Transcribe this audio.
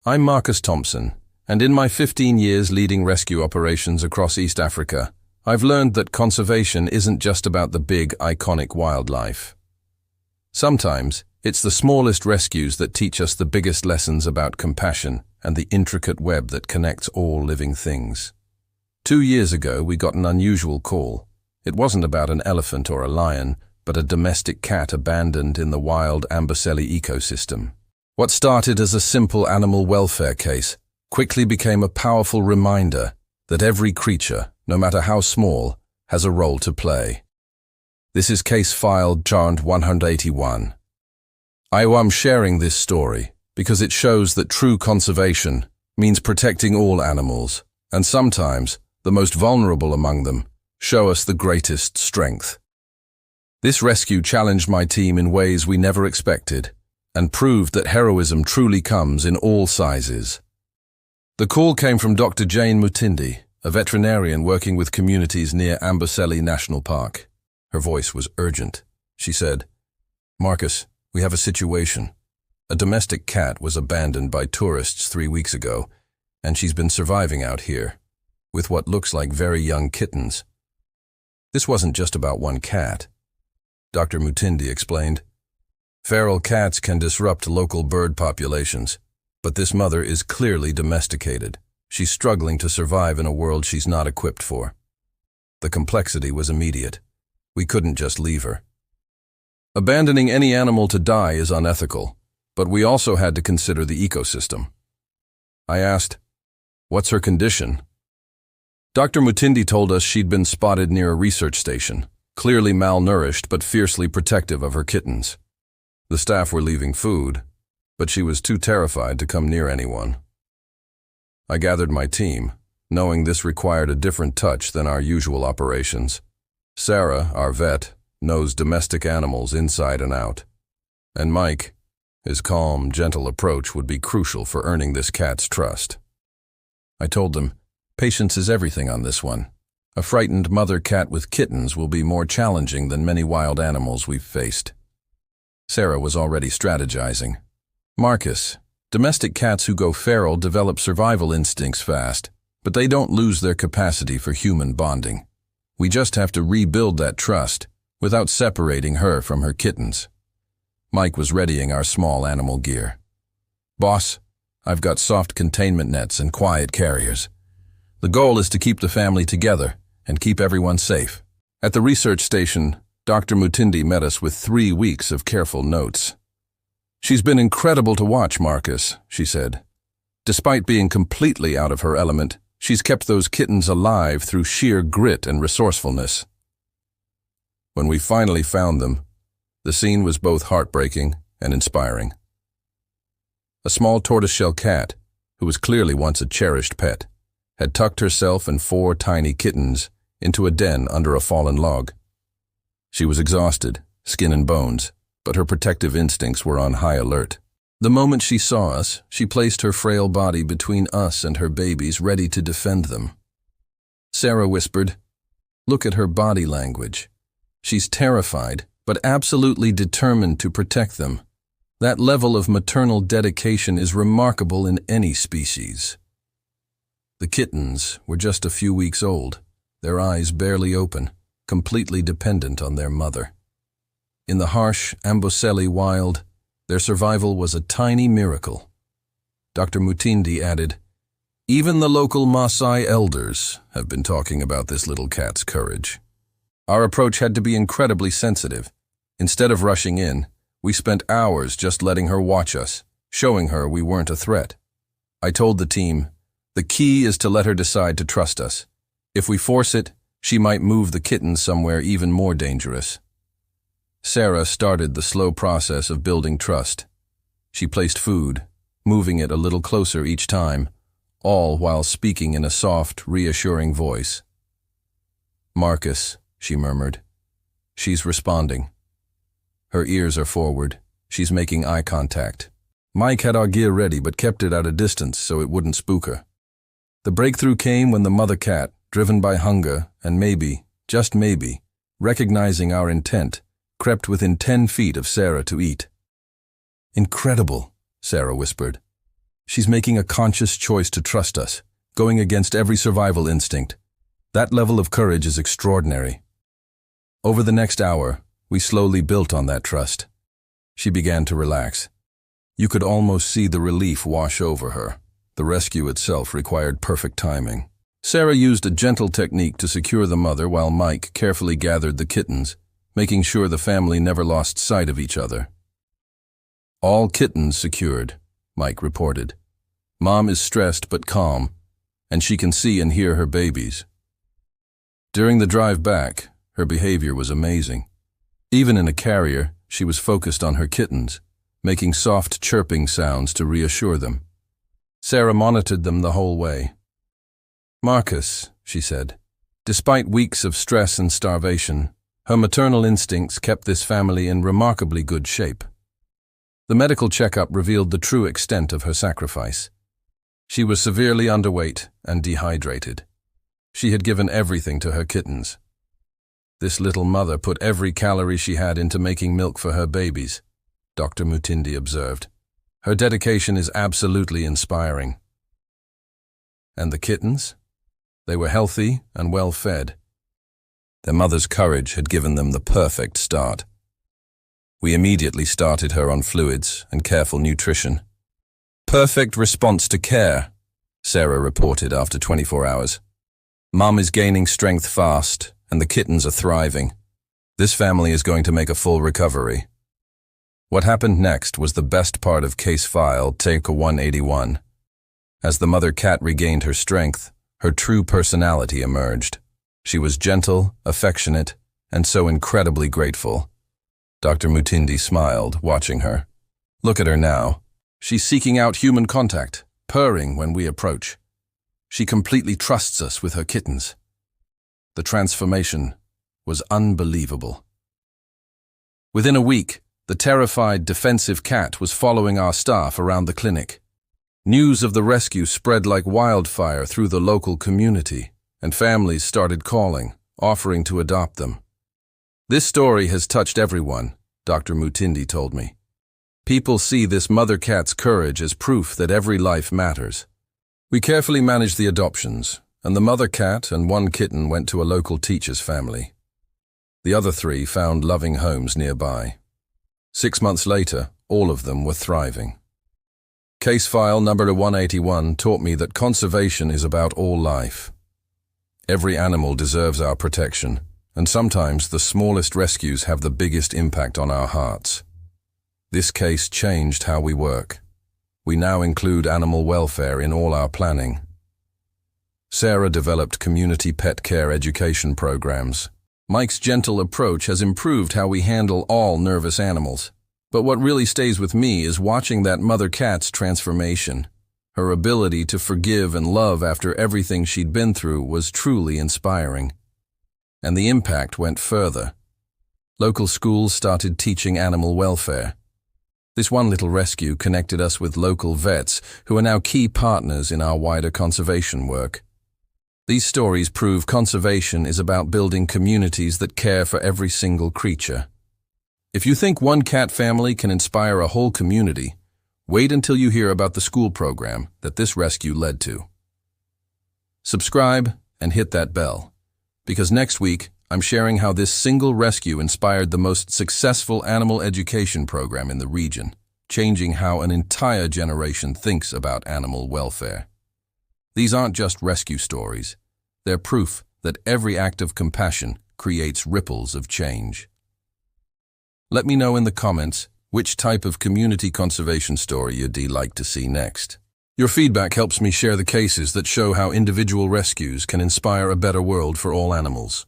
I'm Marcus Thompson, and in my 15 years leading rescue operations across East Africa, I've learned that conservation isn't just about the big, iconic wildlife. Sometimes, it's the smallest rescues that teach us the biggest lessons about compassion and the intricate web that connects all living things. 2 years ago, we got an unusual call. It wasn't about an elephant or a lion, but a domestic cat abandoned in the wild Amboseli ecosystem. What started as a simple animal welfare case quickly became a powerful reminder that every creature, no matter how small, has a role to play. This is case file chart 181. I am sharing this story because it shows that true conservation means protecting all animals, and sometimes the most vulnerable among them show us the greatest strength. This rescue challenged my team in ways we never expected and proved that heroism truly comes in all sizes. The call came from Dr. Jane Mutindi, a veterinarian working with communities near Amboseli National Park. Her voice was urgent. She said, "Marcus, we have a situation. A domestic cat was abandoned by tourists 3 weeks ago, and she's been surviving out here, with what looks like very young kittens." This wasn't just about one cat. Dr. Mutindi explained, "Feral cats can disrupt local bird populations, but this mother is clearly domesticated. She's struggling to survive in a world she's not equipped for." The complexity was immediate. We couldn't just leave her. Abandoning any animal to die is unethical, but we also had to consider the ecosystem. I asked, "What's her condition?" Dr. Mutindi told us she'd been spotted near a research station, clearly malnourished but fiercely protective of her kittens. The staff were leaving food, but she was too terrified to come near anyone. I gathered my team, knowing this required a different touch than our usual operations. Sarah, our vet, knows domestic animals inside and out. And Mike, his calm, gentle approach would be crucial for earning this cat's trust. I told them, patience is everything on this one. A frightened mother cat with kittens will be more challenging than many wild animals we've faced. Sarah was already strategizing. "Marcus, domestic cats who go feral develop survival instincts fast, but they don't lose their capacity for human bonding. We just have to rebuild that trust without separating her from her kittens." Mike was readying our small animal gear. "Boss, I've got soft containment nets and quiet carriers. The goal is to keep the family together and keep everyone safe." At the research station, Dr. Mutindi met us with 3 weeks of careful notes. "She's been incredible to watch, Marcus," she said. "Despite being completely out of her element, she's kept those kittens alive through sheer grit and resourcefulness." When we finally found them, the scene was both heartbreaking and inspiring. A small tortoiseshell cat, who was clearly once a cherished pet, had tucked herself and 4 tiny kittens into a den under a fallen log. She was exhausted, skin and bones, but her protective instincts were on high alert. The moment she saw us, she placed her frail body between us and her babies, ready to defend them. Sarah whispered, "Look at her body language. She's terrified, but absolutely determined to protect them. That level of maternal dedication is remarkable in any species." The kittens were just a few weeks old, their eyes barely open, completely dependent on their mother. In the harsh Amboseli wild, their survival was a tiny miracle. Dr. Mutindi added, "Even the local Maasai elders have been talking about this little cat's courage." Our approach had to be incredibly sensitive. Instead of rushing in, we spent hours just letting her watch us, showing her we weren't a threat. I told the team, "The key is to let her decide to trust us. If we force it, she might move the kittens somewhere even more dangerous." Sarah started the slow process of building trust. She placed food, moving it a little closer each time, all while speaking in a soft, reassuring voice. "Marcus," she murmured. "She's responding. Her ears are forward. She's making eye contact." Mike had our gear ready but kept it at a distance so it wouldn't spook her. The breakthrough came when the mother cat, driven by hunger and maybe, just maybe, recognizing our intent, crept within 10 feet of Sarah to eat. "Incredible," Sarah whispered. She's making a conscious choice to trust us, going against every survival instinct. That level of courage is extraordinary. Over the next hour, we slowly built on that trust. She began to relax. You could almost see the relief wash over her. The rescue itself required perfect timing. Sarah used a gentle technique to secure the mother while Mike carefully gathered the kittens, making sure the family never lost sight of each other. "All kittens secured," Mike reported. "Mom is stressed but calm, and she can see and hear her babies." During the drive back, her behavior was amazing. Even in a carrier, she was focused on her kittens, making soft chirping sounds to reassure them. Sarah monitored them the whole way. "Marcus," she said, "despite weeks of stress and starvation, her maternal instincts kept this family in remarkably good shape." The medical checkup revealed the true extent of her sacrifice. She was severely underweight and dehydrated. She had given everything to her kittens. This little mother put every calorie she had into making milk for her babies, Dr. Mutindi observed. Her dedication is absolutely inspiring. And the kittens? They were healthy and well fed. Their mother's courage had given them the perfect start. We immediately started her on fluids and careful nutrition. "Perfect response to care," Sarah reported after 24 hours. "Mom is gaining strength fast, and the kittens are thriving. This family is going to make a full recovery." What happened next was the best part of case file Take 181. As the mother cat regained her strength, her true personality emerged. She was gentle, affectionate, and so incredibly grateful. Dr. Mutindi smiled, watching her. "Look at her now. She's seeking out human contact, purring when we approach. She completely trusts us with her kittens." The transformation was unbelievable. Within a week, the terrified, defensive cat was following our staff around the clinic. News of the rescue spread like wildfire through the local community, and families started calling, offering to adopt them. "This story has touched everyone," Dr. Mutindi told me. "People see this mother cat's courage as proof that every life matters." We carefully managed the adoptions, and the mother cat and one kitten went to a local teacher's family. The other 3 found loving homes nearby. 6 months later, all of them were thriving. Case file number 181 taught me that conservation is about all life. Every animal deserves our protection, and sometimes the smallest rescues have the biggest impact on our hearts. This case changed how we work. We now include animal welfare in all our planning. Sarah developed community pet care education programs. Mike's gentle approach has improved how we handle all nervous animals. But what really stays with me is watching that mother cat's transformation. Her ability to forgive and love after everything she'd been through was truly inspiring. And the impact went further. Local schools started teaching animal welfare. This one little rescue connected us with local vets who are now key partners in our wider conservation work. These stories prove conservation is about building communities that care for every single creature. If you think one cat family can inspire a whole community, wait until you hear about the school program that this rescue led to. Subscribe and hit that bell, because next week I'm sharing how this single rescue inspired the most successful animal education program in the region, changing how an entire generation thinks about animal welfare. These aren't just rescue stories. They're proof that every act of compassion creates ripples of change. Let me know in the comments which type of community conservation story you'd like to see next. Your feedback helps me share the cases that show how individual rescues can inspire a better world for all animals.